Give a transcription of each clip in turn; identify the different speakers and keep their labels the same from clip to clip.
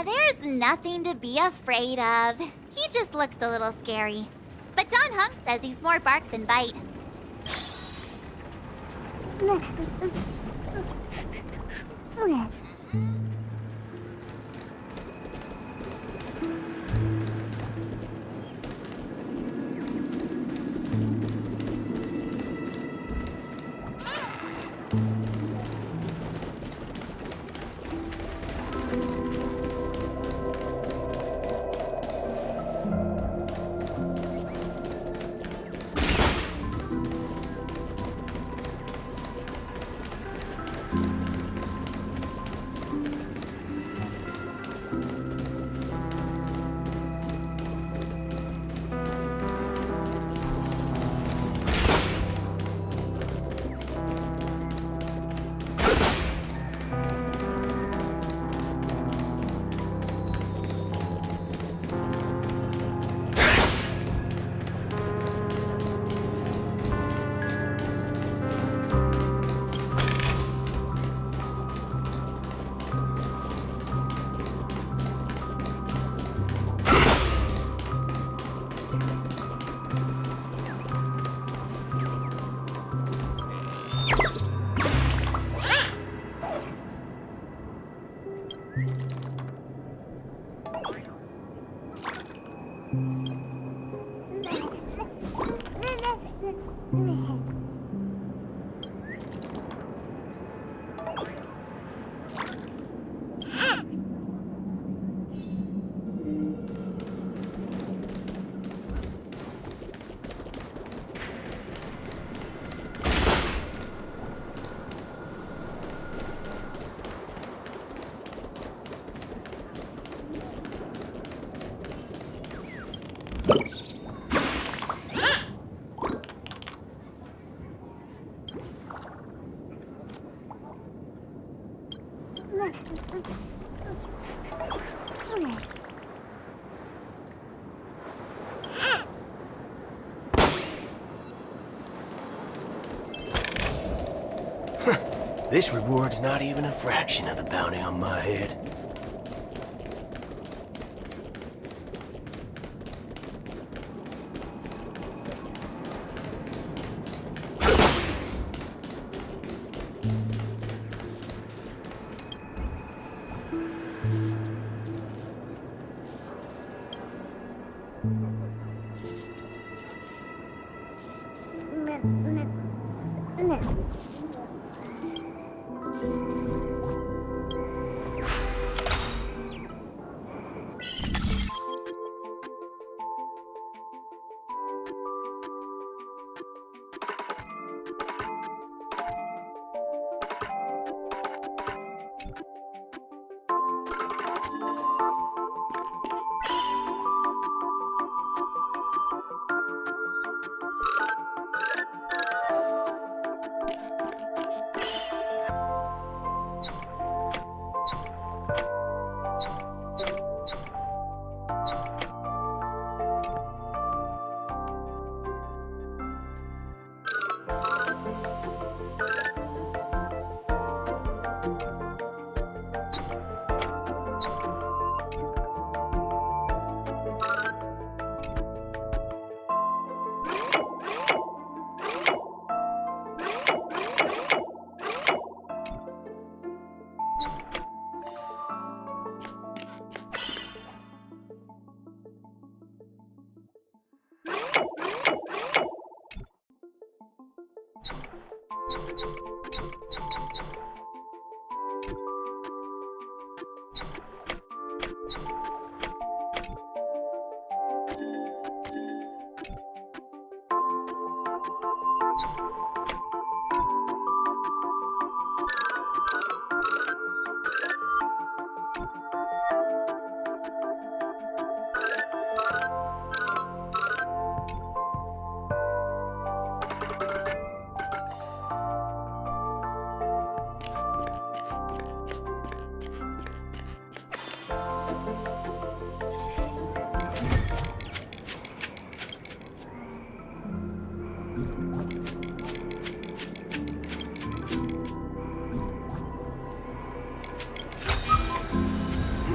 Speaker 1: There's nothing to be afraid of. He just looks a little scary. But Don Hunk says he's more bark than bite.
Speaker 2: This reward's not even a fraction of the bounty on my head.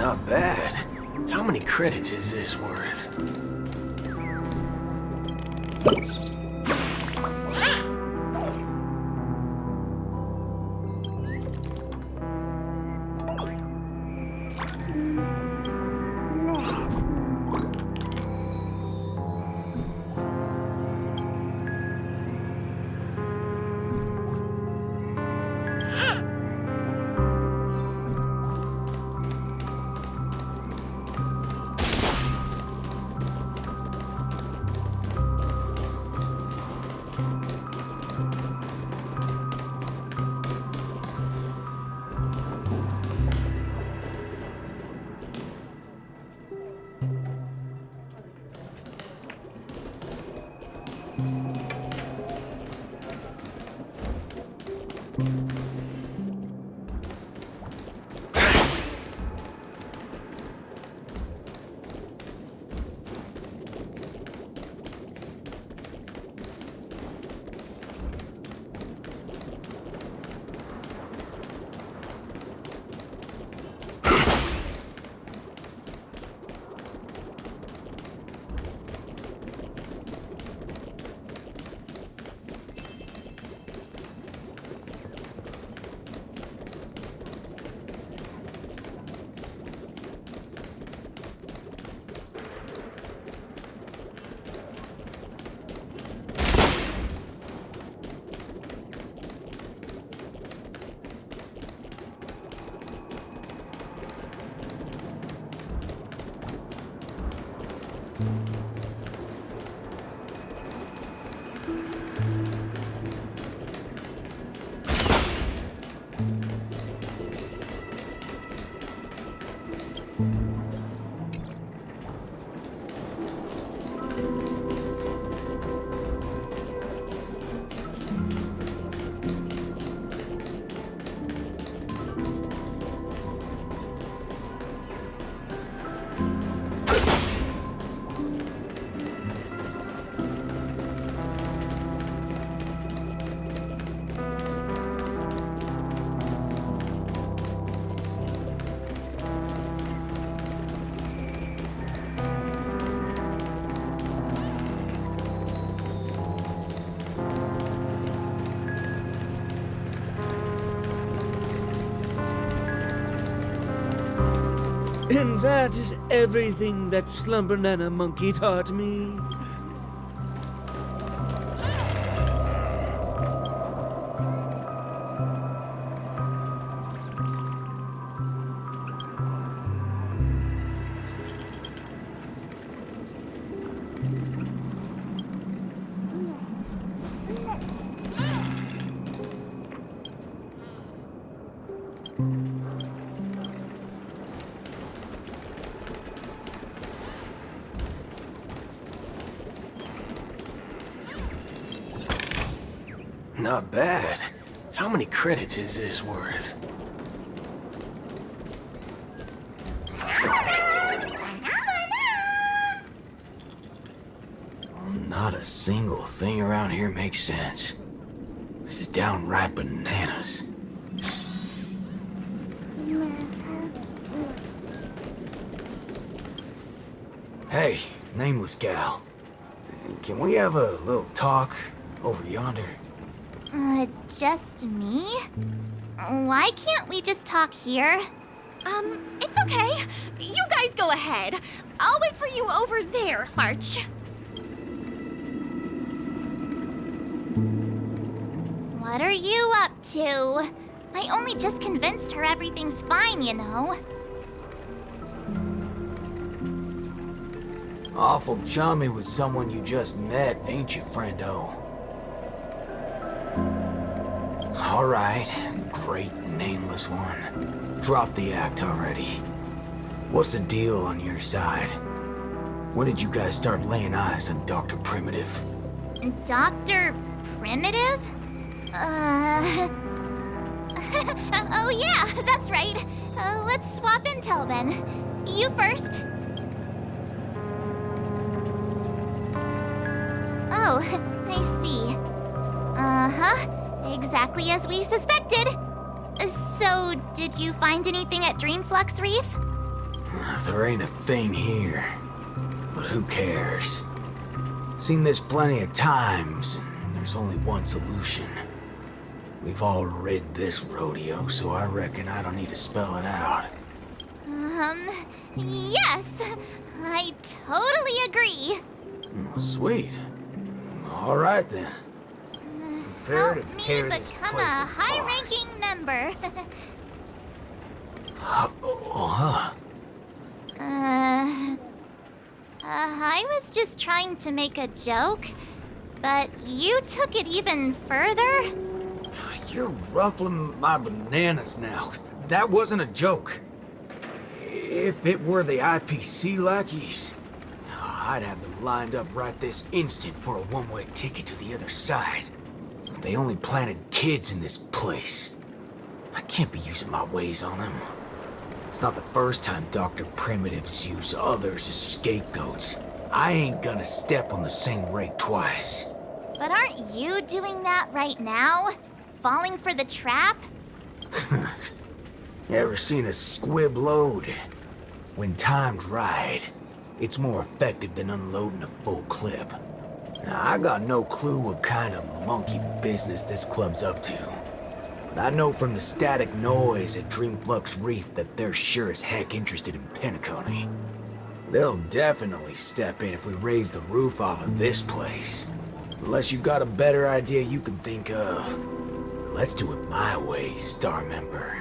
Speaker 2: Not bad. How many credits is this worth?
Speaker 3: And that is everything that Slumber Nana Monkey taught me.
Speaker 2: Not bad. How many credits is this worth? Not a single thing around here makes sense. This is downright bananas. Hey, nameless gal. Can we have a little talk over yonder?
Speaker 1: Just me? Why can't we just talk here?
Speaker 4: It's okay. You guys go ahead. I'll wait for you over there, March.
Speaker 1: What are you up to? I only just convinced her everything's fine, you know.
Speaker 2: Awful chummy with someone you just met, ain't you, friendo? All right, great nameless one. Drop the act already. What's the deal on your side? When did you guys start laying eyes on Dr. Primitive?
Speaker 1: Dr. Primitive? Oh yeah, that's right. Let's swap intel then. You first. Oh, I see. Uh-huh. Exactly as we suspected. So, did you find anything at Dreamflux Reef?
Speaker 2: There ain't a thing here. But who cares? Seen this plenty of times, and there's only one solution. We've all rid this rodeo, so I reckon I don't need to spell it out.
Speaker 1: Yes. I totally agree.
Speaker 2: Oh, sweet. All right then. Prepare
Speaker 1: Help
Speaker 2: to
Speaker 1: me
Speaker 2: tear this
Speaker 1: become
Speaker 2: place
Speaker 1: a
Speaker 2: apart.
Speaker 1: high-ranking member. I was just trying to make a joke, but you took it even further?
Speaker 2: You're ruffling my bananas now. That wasn't a joke. If it were the IPC lackeys, I'd have them lined up right this instant for a one-way ticket to the other side. They only planted kids in this place. I can't be using my ways on them. It's not the first time Dr. Primitive's used others as scapegoats. I ain't gonna step on the same rake twice.
Speaker 1: But aren't you doing that right now? Falling for the trap?
Speaker 2: You ever seen a squib load? When timed right, it's more effective than unloading a full clip. Now, I got no clue what kind of monkey business this club's up to. But I know from the static noise at Dreamflux Reef that they're sure as heck interested in Penacony. They'll definitely step in if we raise the roof off of this place. Unless you got a better idea you can think of. Let's do it my way, Star Member.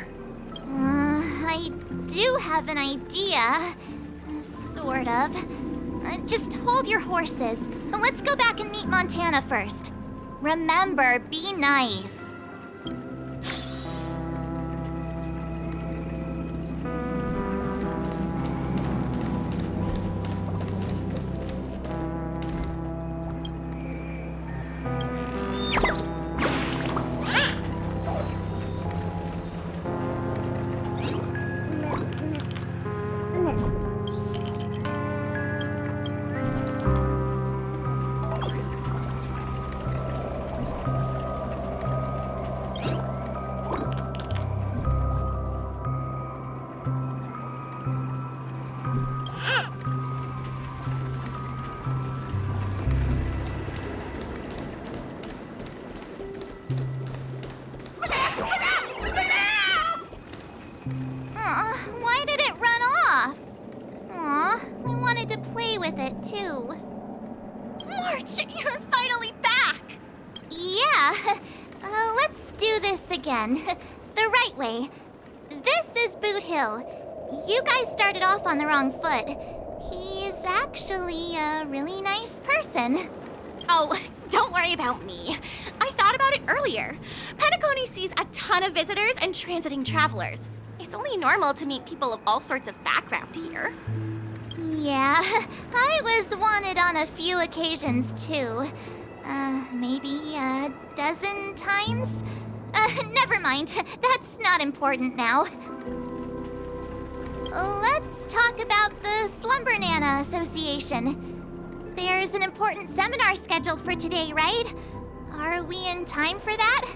Speaker 1: I do have an idea. Sort of. Just hold your horses. Let's go back and meet Montana first. Remember, be nice. Why did it run off? Aw, I wanted to play with it too.
Speaker 4: March, you're finally back!
Speaker 1: Yeah, let's do this again. The right way. This is Boot Hill. You guys started off on the wrong foot. He's actually a really nice person.
Speaker 4: Oh, don't worry about me. I thought about it earlier. Penacony sees a ton of visitors and transiting travelers. It's only normal to meet people of all sorts of background here.
Speaker 1: Yeah, I was wanted on a few occasions too. Maybe a dozen times? Never mind. That's not important now. Let's talk about the Slumber Nana Association. There's an important seminar scheduled for today, right? Are we in time for that?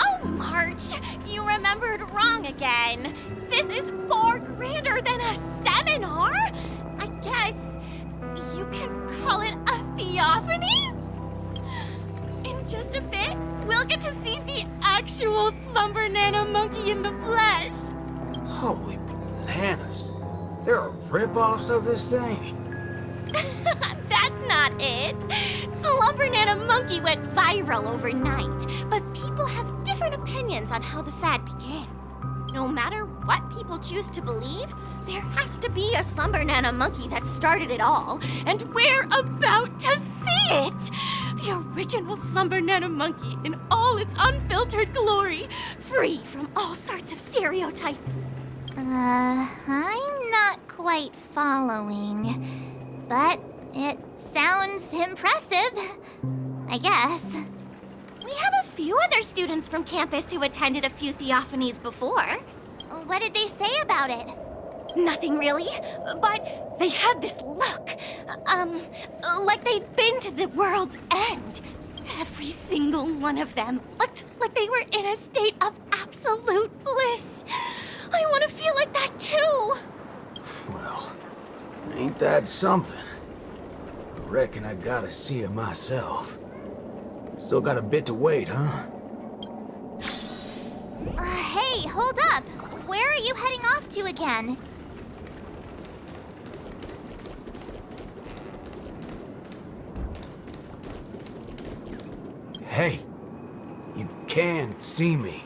Speaker 4: Oh, March, you remembered wrong again. This is far grander than a seminar. I guess you can call it a theophany? In just a bit, we'll get to see the actual Slumber Nana monkey in the flesh.
Speaker 2: Holy bananas. There are rip-offs of this thing.
Speaker 4: That's not it. Slumber Nana monkey went viral overnight, but people have different opinions on how the fad began. No matter what people choose to believe, there has to be a Slumber Nana monkey that started it all, and we're about to see it! The original Slumber Nana monkey in all its unfiltered glory, free from all sorts of stereotypes.
Speaker 1: I'm not quite following, but it sounds impressive, I guess.
Speaker 4: We have a few other students from campus who attended a few theophanies before.
Speaker 1: What did they say about it?
Speaker 4: Nothing really, but they had this look. Like they'd been to the world's end. Every single one of them looked like they were in a state of absolute bliss. I want to feel like that too.
Speaker 2: Well, ain't that something? I reckon I gotta see it myself. Still got a bit to wait, huh?
Speaker 1: Hey, hold up! Where are you heading off to again?
Speaker 2: Hey, you can see me,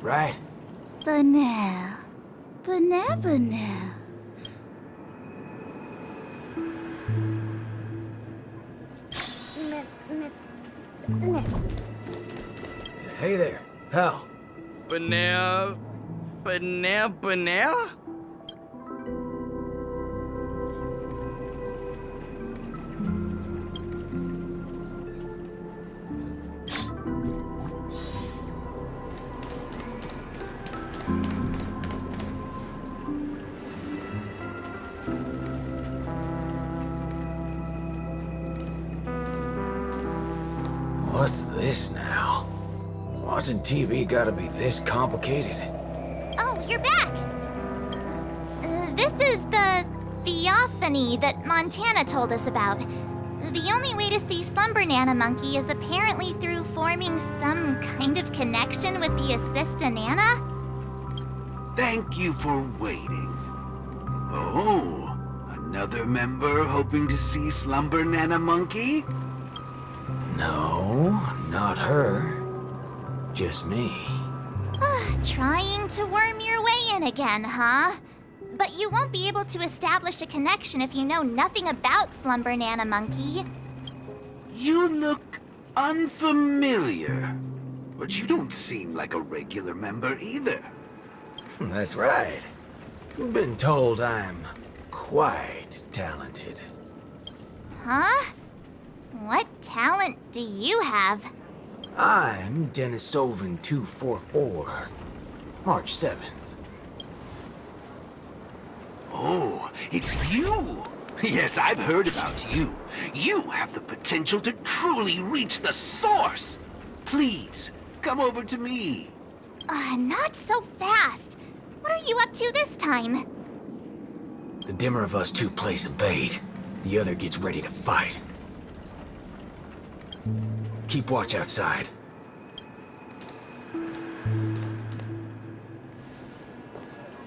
Speaker 2: right?
Speaker 1: Banana. Banana.
Speaker 2: Hey there, pal.
Speaker 5: Banana.
Speaker 2: What's this now? Watching TV gotta be this complicated?
Speaker 1: Oh, you're back! This is the theophany that Montana told us about. The only way to see Slumber Nana Monkey is apparently through forming some kind of connection with the Assist-a-Nana?
Speaker 6: Thank you for waiting. Oh, another member hoping to see Slumber Nana Monkey?
Speaker 2: No, not her. Just me.
Speaker 1: Trying to worm your way in again, huh? But you won't be able to establish a connection if you know nothing about Slumber Nana Monkey.
Speaker 6: You look unfamiliar, but you don't seem like a regular member either.
Speaker 2: That's right. You've been told I'm quite talented.
Speaker 1: Huh? What talent do you have?
Speaker 2: I'm Denisovan 244, March 7th.
Speaker 6: Oh, it's you! Yes, I've heard about you. You have the potential to truly reach the source! Please, come over to me.
Speaker 1: Not so fast. What are you up to this time?
Speaker 2: The dimmer of us two plays a bait. The other gets ready to fight. Keep watch outside.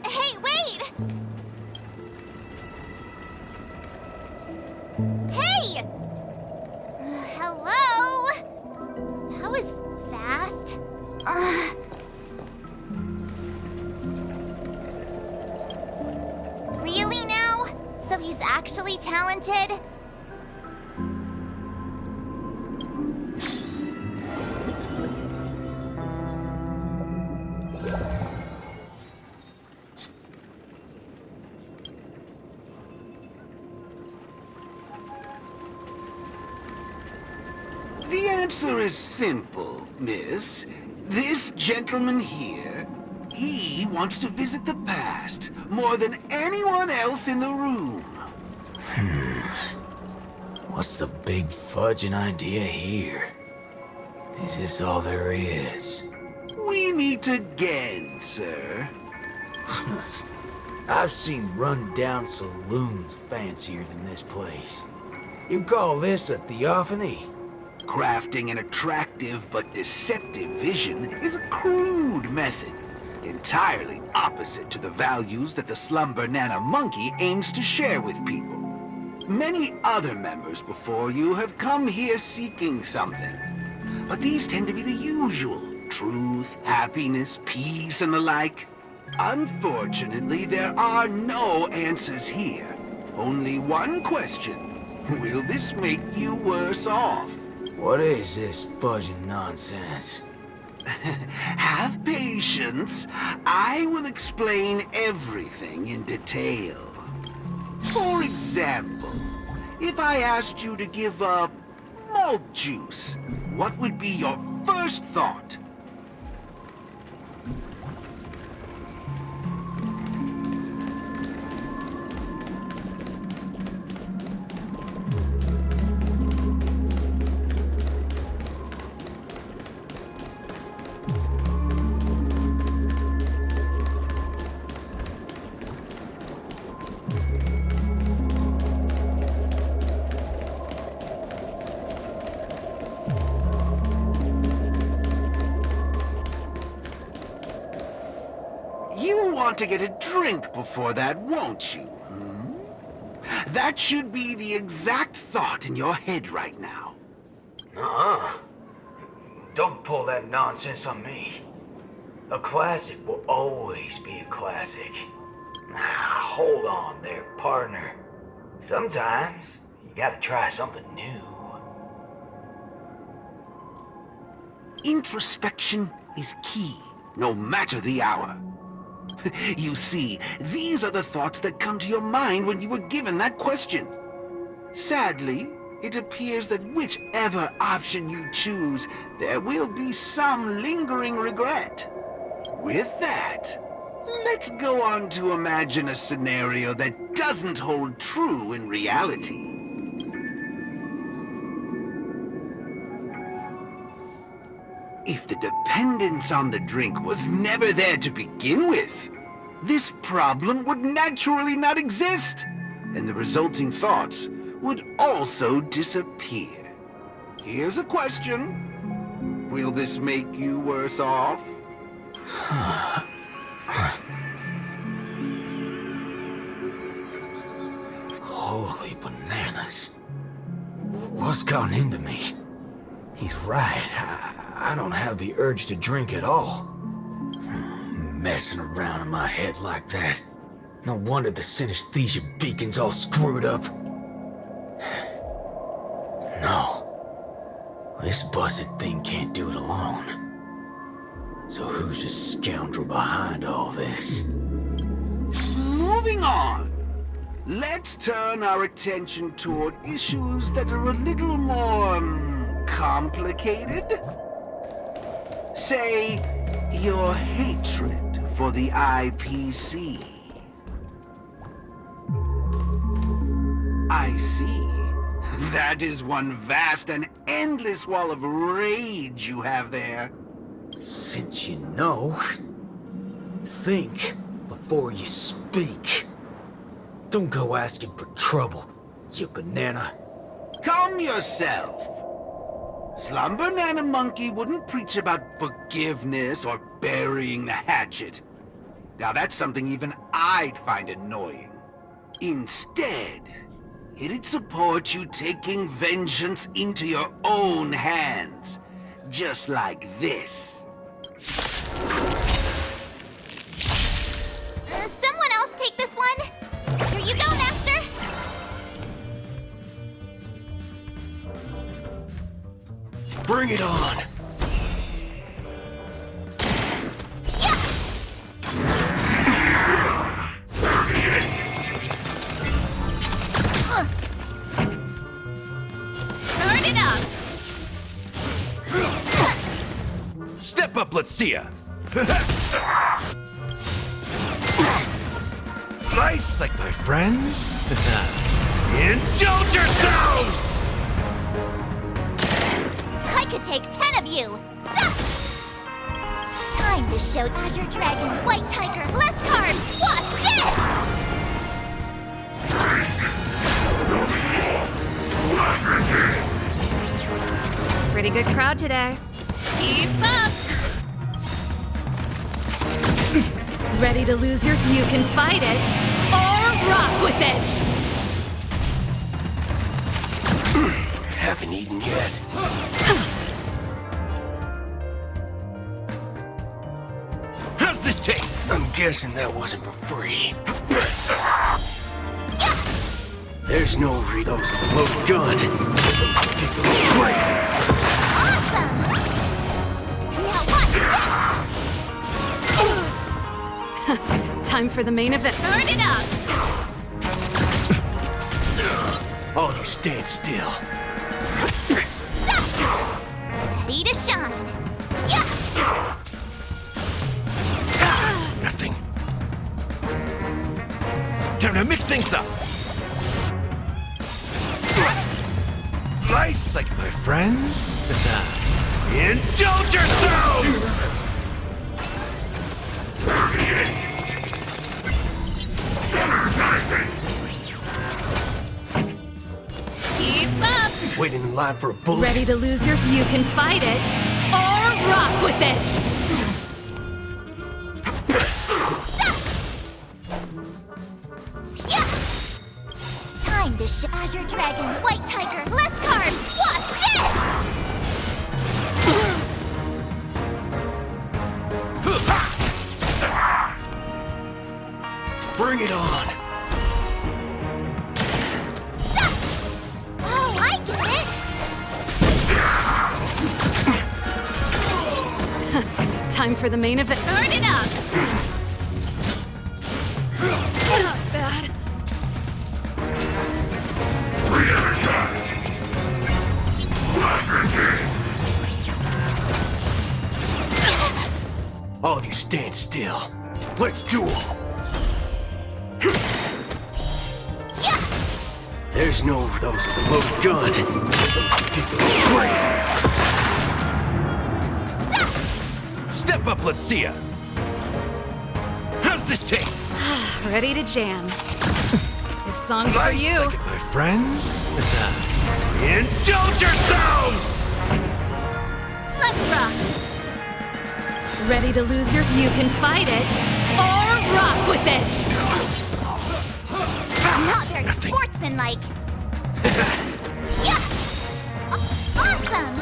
Speaker 1: Hey, wait! Hey! Hello? That was fast. Really now? So he's actually talented?
Speaker 6: The answer is simple, miss. This gentleman here, he wants to visit the past more than anyone else in the room.
Speaker 2: What's the big fudging idea here? Is this all there is?
Speaker 6: We meet again, sir.
Speaker 2: I've seen run-down saloons fancier than this place. You call this a theophany?
Speaker 6: Crafting an attractive but deceptive vision is a crude method, entirely opposite to the values that the Slumber Nana Monkey aims to share with people. Many other members before you have come here seeking something, but these tend to be the usual: truth, happiness, peace, and the like. Unfortunately, there are no answers here. Only one question: will this make you worse off?
Speaker 2: What is this fudging nonsense?
Speaker 6: Have patience. I will explain everything in detail. For example, if I asked you to give up malt juice, what would be your first thought? want to get a drink before that, won't you? Hmm? That should be the exact thought in your head right now.
Speaker 2: Nuh-uh. Don't pull that nonsense on me. A classic will always be a classic. Hold on there, partner. Sometimes you gotta try something new.
Speaker 6: Introspection is key, no matter the hour. You see, these are the thoughts that come to your mind when you were given that question. Sadly, it appears that whichever option you choose, there will be some lingering regret. With that, let's go on to imagine a scenario that doesn't hold true in reality. If the dependence on the drink was never there to begin with, this problem would naturally not exist, and the resulting thoughts would also disappear. Here's a question. Will this make you worse off?
Speaker 2: Holy bananas. What's gone into me? He's right. I don't have the urge to drink at all. Messing around in my head like that. No wonder the synesthesia beacon's all screwed up. No. This busted thing can't do it alone. So who's the scoundrel behind all this?
Speaker 6: Moving on. Let's turn our attention toward issues that are a little more complicated. Say, your hatred for the IPC. I see. That is one vast and endless wall of rage you have there.
Speaker 2: Since you know, think before you speak. Don't go asking for trouble, you banana.
Speaker 6: Calm yourself. Slumber Nana Monkey wouldn't preach about forgiveness or burying the hatchet. Now that's something even I'd find annoying. Instead, it'd support you taking vengeance into your own hands. Just like this.
Speaker 1: Someone else take this one? Here you go, Master!
Speaker 2: Bring it on!
Speaker 1: Yeah!
Speaker 4: Turn it up!
Speaker 5: Step up, let's see ya. Nice, like my friends. Indulge yourselves!
Speaker 1: I could take 10 of you! Time to show Azure Dragon, White Tiger, less carbs! Watch this!
Speaker 7: Pretty good crowd today.
Speaker 4: Keep up!
Speaker 7: Ready to lose yours? You can fight it or rock with it.
Speaker 2: Haven't eaten yet.
Speaker 5: How's this taste?
Speaker 2: I'm guessing that wasn't for free. There's no those with a loaded gun. Those who dig the little grave.
Speaker 1: Awesome! Now watch
Speaker 7: Time for the main event.
Speaker 4: Turn it up!
Speaker 2: All you stand still.
Speaker 1: Ready to shine! Yeah!
Speaker 5: Nothing. Time to mix things up. Nice, like my friends. Indulge yourselves!
Speaker 4: Keep up!
Speaker 2: Waiting in line for a bullet.
Speaker 7: Ready to lose yours? You can fight it or rock with it.
Speaker 1: this shit. Azure Dragon, White Tiger, less carbs. Watch this!
Speaker 5: Bring it on!
Speaker 1: Oh, I get it!
Speaker 7: Time for the main event. Turn it up! Not bad.
Speaker 2: All of you stand still. Let's duel. There's no those with a loaded gun. Those who dig their own grave.
Speaker 5: Step up, let's see ya! How's this taste?
Speaker 7: Ready to jam. This song's for
Speaker 5: Nice
Speaker 7: you.
Speaker 5: second, my friends. Indulge yourselves!
Speaker 1: Let's rock!
Speaker 7: Ready to lose your... You can fight it, or rock with it!
Speaker 1: Not very sportsmanlike. Yeah! Awesome!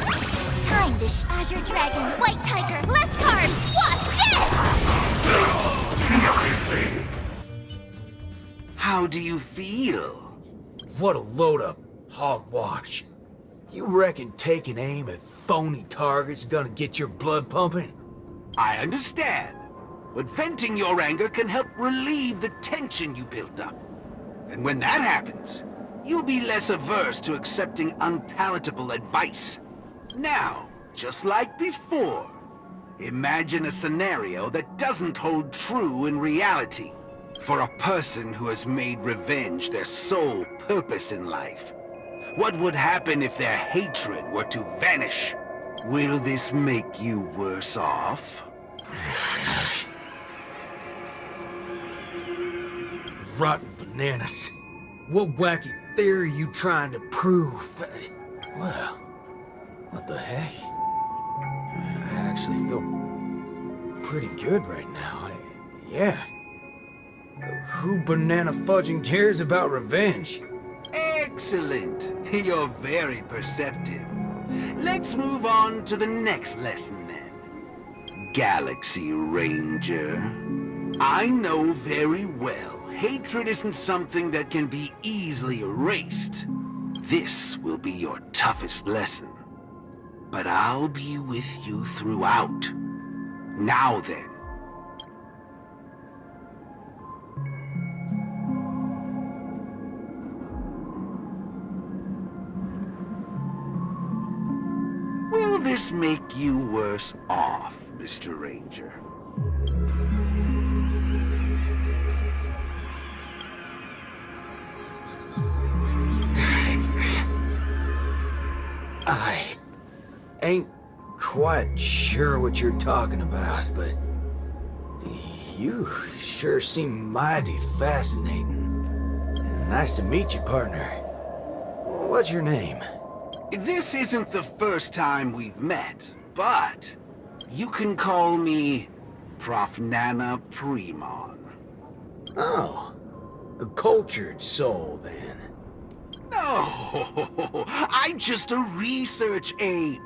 Speaker 1: Time this Azure Dragon, White Tiger, less carbs. Watch this!
Speaker 6: How do you feel?
Speaker 2: What a load of hogwash. You reckon taking aim at phony targets is gonna get your blood pumping?
Speaker 6: I understand, but venting your anger can help relieve the tension you built up. And when that happens, you'll be less averse to accepting unpalatable advice. Now, just like before, imagine a scenario that doesn't hold true in reality. For a person who has made revenge their sole purpose in life, what would happen if their hatred were to vanish? Will this make you worse off?
Speaker 2: Rotten bananas. What wacky theory you trying to prove? Well, what the heck? I actually feel pretty good right now. Yeah. Who banana fudging cares about revenge?
Speaker 6: Excellent! You're very perceptive. Let's move on to the next lesson then. Galaxy Ranger. I know very well hatred isn't something that can be easily erased. This will be your toughest lesson. But I'll be with you throughout. Now then. Will this make you worse off, Mr. Ranger?
Speaker 2: I ain't quite sure what you're talking about, but you sure seem mighty fascinating. Nice to meet you, partner. What's your name?
Speaker 6: This isn't the first time we've met, but you can call me Prof. Nana Premon.
Speaker 2: Oh, a cultured soul, then.
Speaker 6: No, I'm just a research ape.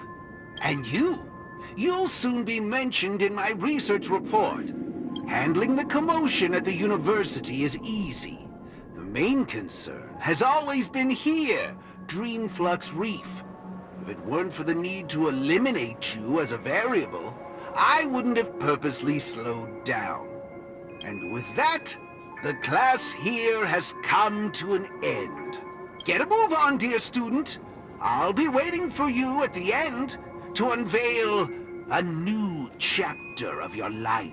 Speaker 6: And you'll soon be mentioned in my research report. Handling the commotion at the university is easy. The main concern has always been here, Dreamflux Reef. If it weren't for the need to eliminate you as a variable, I wouldn't have purposely slowed down. And with that, the class here has come to an end. Get a move on, dear student. I'll be waiting for you at the end to unveil a new chapter of your life.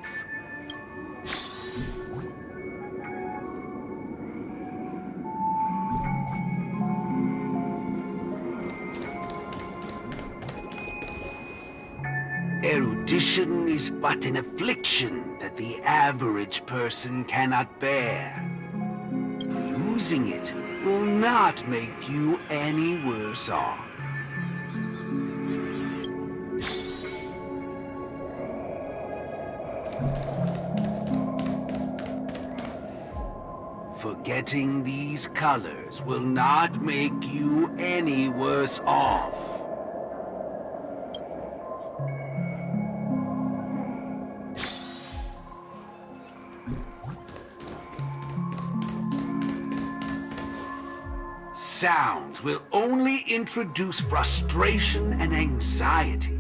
Speaker 6: Erudition is but an affliction that the average person cannot bear. Losing it will not make you any worse off. Forgetting these colors will not make you any worse off. Sounds will only introduce frustration and anxiety.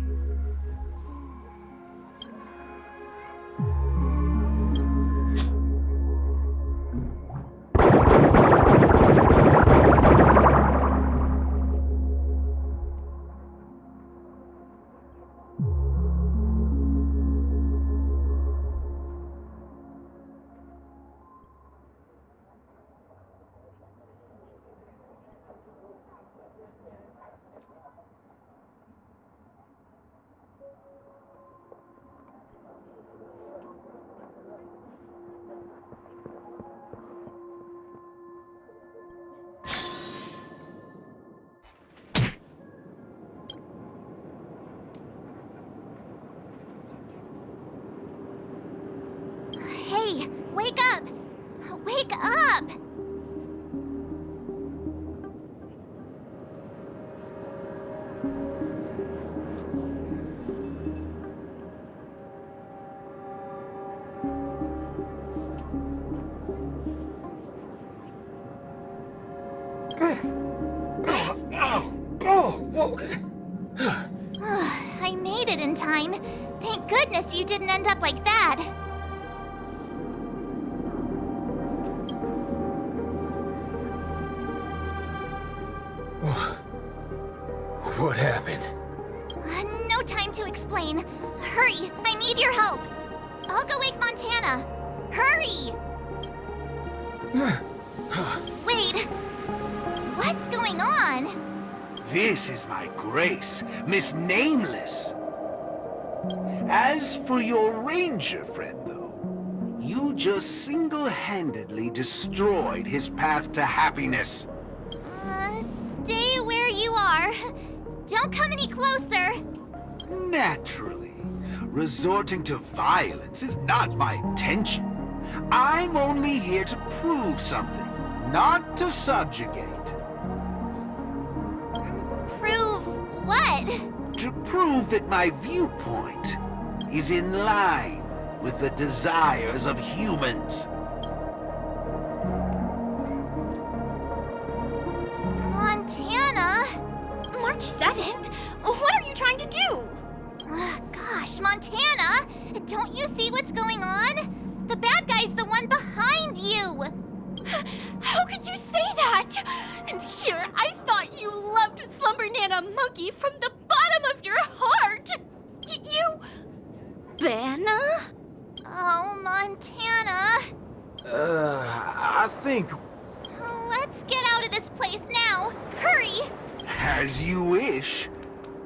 Speaker 1: Hey, wake up! Wake up! I made it in time. Thank goodness you didn't end up like that.
Speaker 2: What happened?
Speaker 1: No time to explain. Hurry, I need your help. I'll go wake Montana. Hurry! Wait, what's going on?
Speaker 6: This is my grace, Miss Nameless. As for your ranger friend, though, you just single-handedly destroyed his path to happiness.
Speaker 1: Stay where you are. Don't come any closer.
Speaker 6: Naturally, resorting to violence is not my intention. I'm only here to prove something, not to subjugate.
Speaker 1: Prove what?
Speaker 6: To prove that my viewpoint is in line with the desires of humans.
Speaker 1: Montana?
Speaker 4: March 7th? What are you trying to do?
Speaker 1: Gosh, Montana! Don't you see what's going on? The bad guy's the one behind you!
Speaker 4: How could you say that? And here, I thought you loved Slumber Nana Monkey from the bottom of your heart! You... Banna?
Speaker 1: Oh, Montana.
Speaker 2: I think...
Speaker 1: Let's get out of this place now. Hurry!
Speaker 6: As you wish.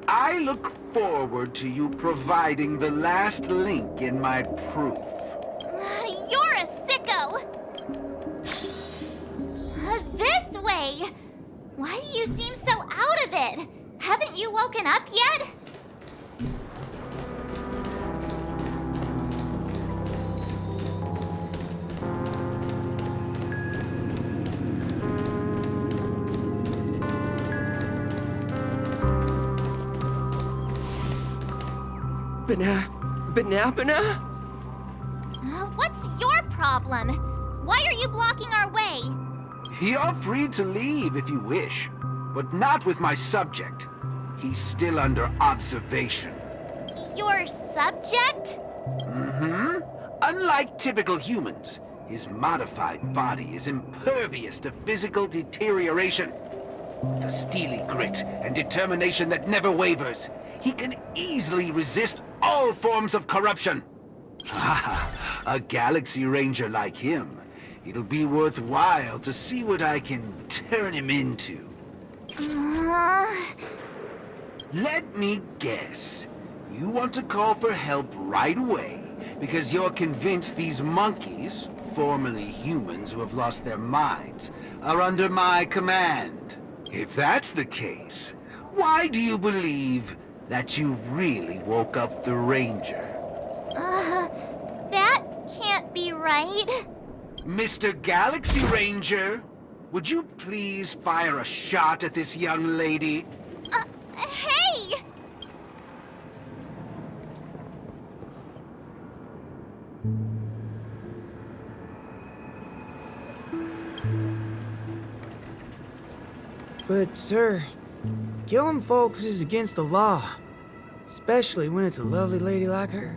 Speaker 6: I look forward to you providing the last link in my proof.
Speaker 1: You're a sicko! This way! Why do you seem so out of it? Haven't you woken up yet?
Speaker 3: Banana?
Speaker 1: What's your problem? Why are you blocking our way?
Speaker 6: You're free to leave if you wish, but not with my subject. He's still under observation.
Speaker 1: Your subject?
Speaker 6: Unlike typical humans, his modified body is impervious to physical deterioration. With a steely grit and determination that never wavers, he can easily resist all forms of corruption. A Galaxy Ranger like him, it'll be worthwhile to see what I can turn him into. Let me guess. You want to call for help right away because you're convinced these monkeys, formerly humans who have lost their minds, are under my command. If that's the case, why do you believe that you really woke up the Ranger?
Speaker 1: That can't be right.
Speaker 6: Mr. Galaxy Ranger, would you please fire a shot at this young lady?
Speaker 1: Hey!
Speaker 3: But, sir, killing folks is against the law. Especially when it's a lovely lady like her.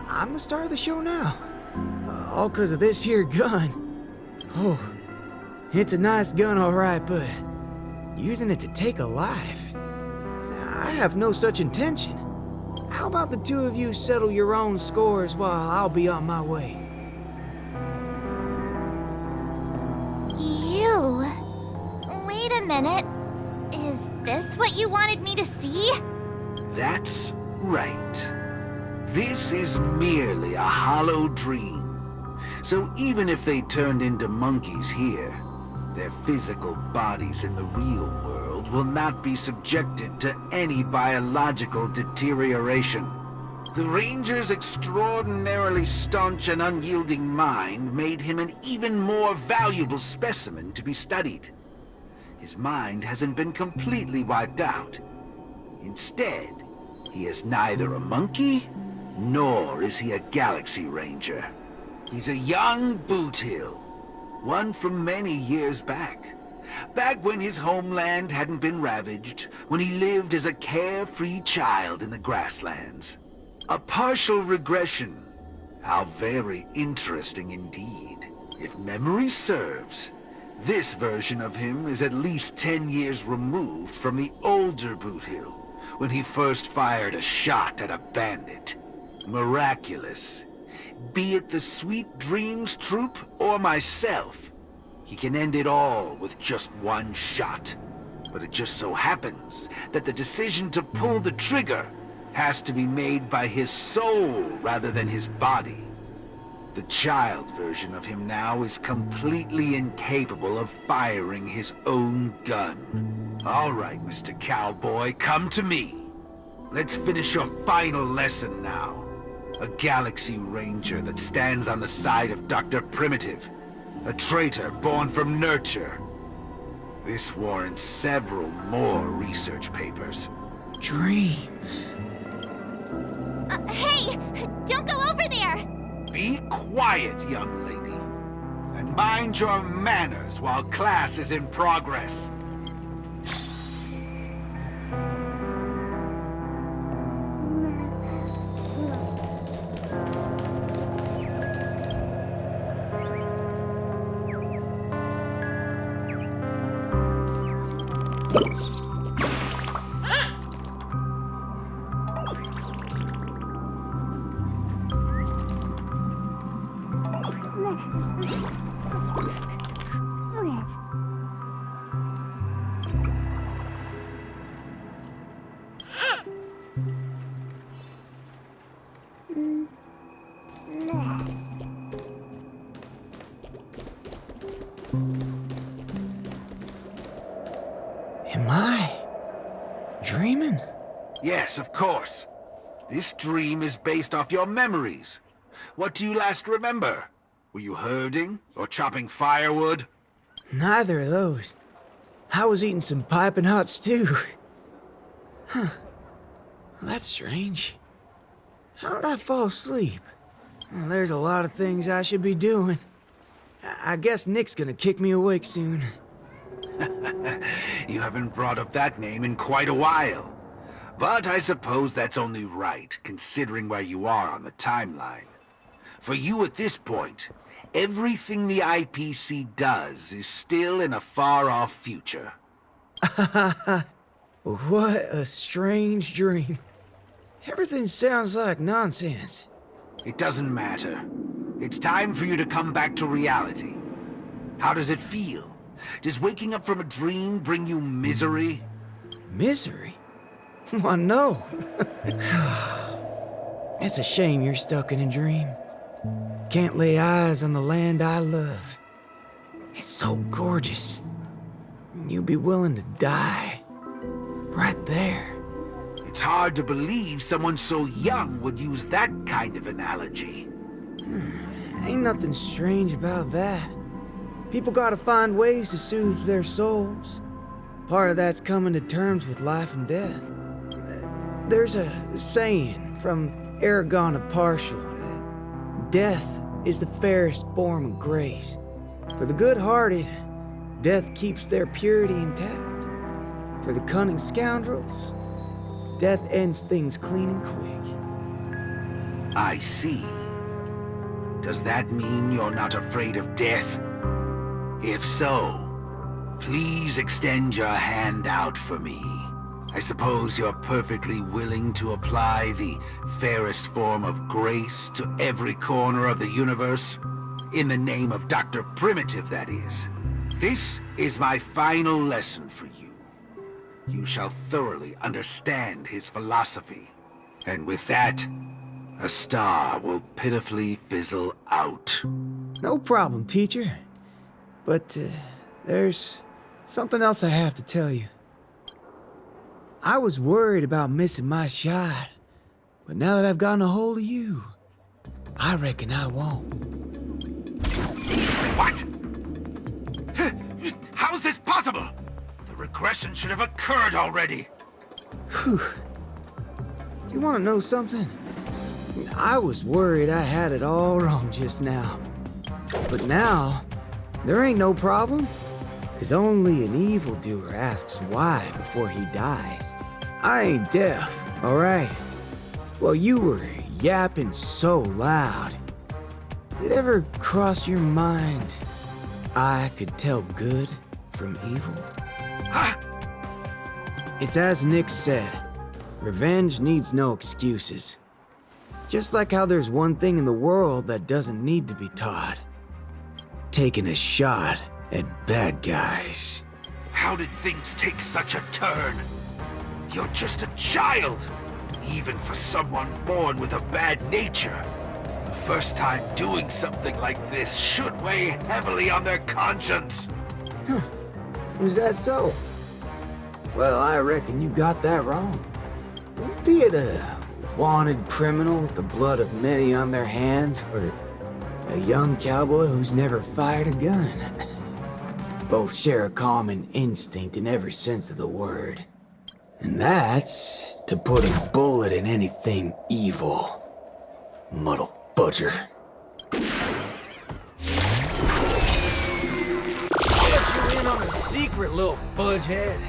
Speaker 3: I'm the star of the show now. All 'cause of this here gun. Oh, it's a nice gun, all right, but using it to take a life? I have no such intention. How about the two of you settle your own scores while I'll be on my way?
Speaker 1: You? Wait a minute. Is this what you wanted me to see?
Speaker 6: That's right. This is merely a hollow dream. So even if they turned into monkeys here, their physical bodies in the real world will not be subjected to any biological deterioration. The Ranger's extraordinarily staunch and unyielding mind made him an even more valuable specimen to be studied. His mind hasn't been completely wiped out. Instead, he is neither a monkey, nor is he a Galaxy Ranger. He's a young Boothill, one from many years back. Back when his homeland hadn't been ravaged, when he lived as a carefree child in the grasslands. A partial regression. How very interesting indeed. If memory serves, this version of him is at least 10 years removed from the older Boothill, when he first fired a shot at a bandit. Miraculous. Be it the Sweet Dreams Troop or myself, he can end it all with just one shot. But it just so happens that the decision to pull the trigger has to be made by his soul rather than his body. The child version of him now is completely incapable of firing his own gun. All right, Mr. Cowboy, come to me. Let's finish your final lesson now. A Galaxy Ranger that stands on the side of Dr. Primitive. A traitor born from nurture. This warrants several more research papers.
Speaker 3: Dreams.
Speaker 1: Hey! Don't go over there!
Speaker 6: Be quiet, young lady. And mind your manners while class is in progress.
Speaker 3: Am I dreaming?
Speaker 6: Yes, of course. This dream is based off your memories. What do you last remember? Were you herding or chopping firewood?
Speaker 3: Neither of those. I was eating some piping hot stew. Huh. That's strange. How did I fall asleep? Well, there's a lot of things I should be doing. I guess Nick's gonna kick me awake soon.
Speaker 6: You haven't brought up that name in quite a while. But I suppose that's only right, considering where you are on the timeline. For you at this point, everything the IPC does is still in a far-off future.
Speaker 3: What a strange dream. Everything sounds like nonsense.
Speaker 6: It doesn't matter. It's time for you to come back to reality. How does it feel? Does waking up from a dream bring you misery?
Speaker 3: Misery? Why, no. It's a shame you're stuck in a dream. Can't lay eyes on the land I love. It's so gorgeous. you'd be willing to die. Right there.
Speaker 6: It's hard to believe someone so young would use that kind of analogy.
Speaker 3: Ain't nothing strange about that. People gotta find ways to soothe their souls. Part of that's coming to terms with life and death. There's a saying from Aragon of Partial. Death is the fairest form of grace. For the good-hearted, death keeps their purity intact. For the cunning scoundrels, death ends things clean and quick.
Speaker 6: I see. Does that mean you're not afraid of death? If so, please extend your hand out for me. I suppose you're perfectly willing to apply the fairest form of grace to every corner of the universe? In the name of Dr. Primitive, that is. This is my final lesson for you. You shall thoroughly understand his philosophy. And with that, a star will pitifully fizzle out.
Speaker 3: No problem, teacher. But there's something else I have to tell you. I was worried about missing my shot, but now that I've gotten a hold of you, I reckon I won't.
Speaker 6: What? How is this possible? The regression should have occurred already.
Speaker 3: Whew. You want to know something? I was worried I had it all wrong just now. But now, there ain't no problem. Because only an evildoer asks why before he dies. I ain't deaf, alright? Well, you were yapping so loud. Did it ever cross your mind I could tell good from evil?
Speaker 6: Huh?
Speaker 3: It's as Nick said, revenge needs no excuses. Just like how there's one thing in the world that doesn't need to be taught. Taking a shot at bad guys.
Speaker 6: How did things take such a turn? You're just a child, even for someone born with a bad nature. The first time doing something like this should weigh heavily on their conscience.
Speaker 3: Is that so? Well, I reckon you got that wrong. Be it a wanted criminal with the blood of many on their hands, or a young cowboy who's never fired a gun. Both share a common instinct in every sense of the word. And that's to put a bullet in anything evil. Muddle fudger. I'll let you in on a secret, little fudgehead.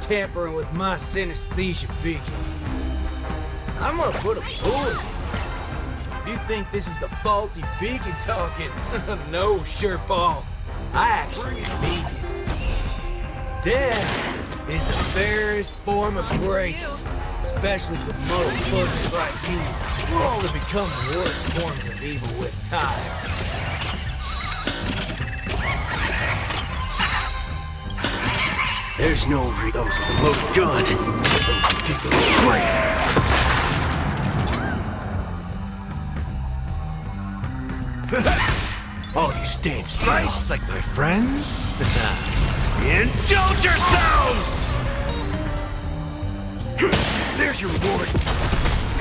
Speaker 3: Tampering with my synesthesia beacon. I'm gonna put a bullet in you. If you think this is the faulty beacon talking, no, Sherpal. I actually mean it. Death is the fairest form of grace, especially for muddled buzzers like you. We'll only become the worst forms of evil with time.
Speaker 5: There's no for those with a loaded gun, but those who dig their own grave. All you stand still. Nice, like my friends. Indulge yourselves! There's your reward.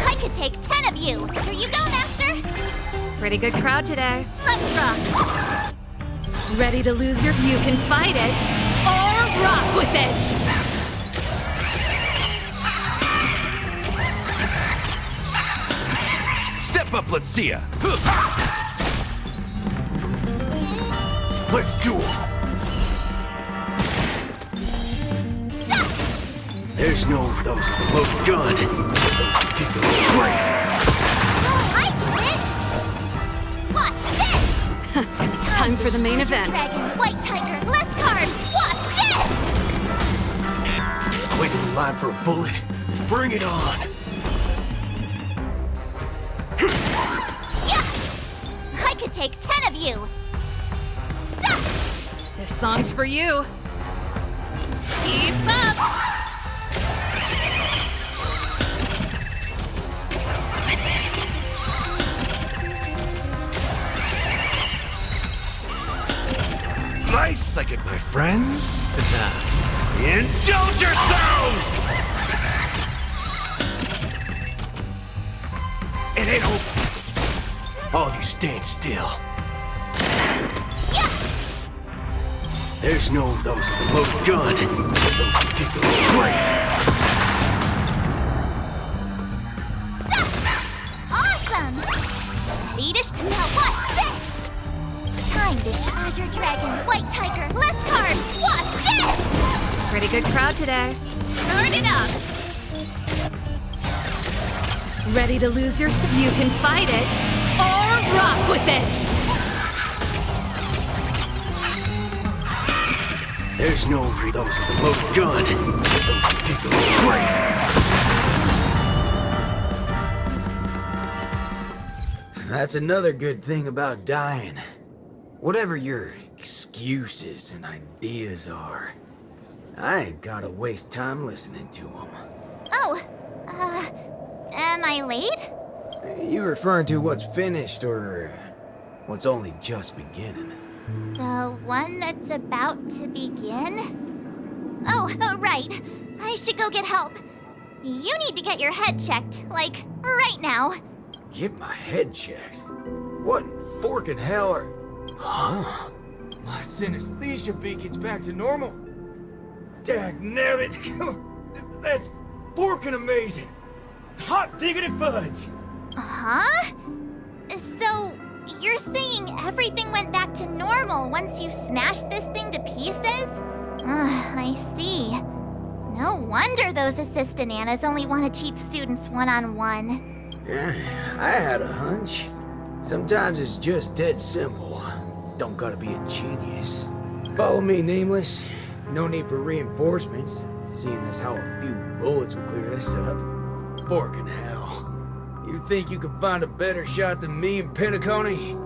Speaker 1: I could take 10 of you. Here you go, Master.
Speaker 7: Pretty good crowd today.
Speaker 1: Let's rock.
Speaker 7: Ready to lose your... You can fight it, or rock with it!
Speaker 5: Step up, let's see ya. Let's duel. There's no for those with a loaded gun, but those who dig their own grave.
Speaker 1: I get it. Watch this.
Speaker 7: Time for the main event.
Speaker 1: Dragon, White Tiger, less cards. Watch this.
Speaker 5: Waiting in line for a bullet. Bring it on.
Speaker 1: Yeah. I could take 10 of you.
Speaker 7: This song's for you. Keep up!
Speaker 5: price I get my friends? Indulge yourselves! It ain't over.
Speaker 2: All of you stand still.
Speaker 5: There's no those with a loaded gun. Those who dig their own grave.
Speaker 1: Awesome! Leadish, now watch this! Time to Azure Dragon, White Tiger, less carbs, watch this!
Speaker 7: Pretty good crowd today.
Speaker 1: Turn it up!
Speaker 7: Ready to lose your you can fight it or rock with it.
Speaker 5: There's no those with a loaded gun. Those who dig their own grave.
Speaker 3: That's another good thing about dying. Whatever your excuses and ideas are, I ain't gotta waste time listening to them.
Speaker 1: Oh, am I late?
Speaker 3: You referring to what's finished or what's only just beginning?
Speaker 1: The one that's about to begin? Oh, right. I should go get help. You need to get your head checked, like, right now.
Speaker 3: Get my head checked? What in forking hell are... Huh? My synesthesia beacon's back to normal? Dagnabbit! That's forking amazing! Hot diggity fudge!
Speaker 1: Huh? So, you're saying everything went back to normal once you smashed this thing to pieces? I see. No wonder those assistant Annas only want to teach students one-on-one.
Speaker 3: Yeah, I had a hunch. Sometimes it's just dead simple. Don't gotta be a genius. Follow me, Nameless. No need for reinforcements, seeing as how a few bullets will clear this up. Forking hell. You think you can find a better shot than me and Pentacone?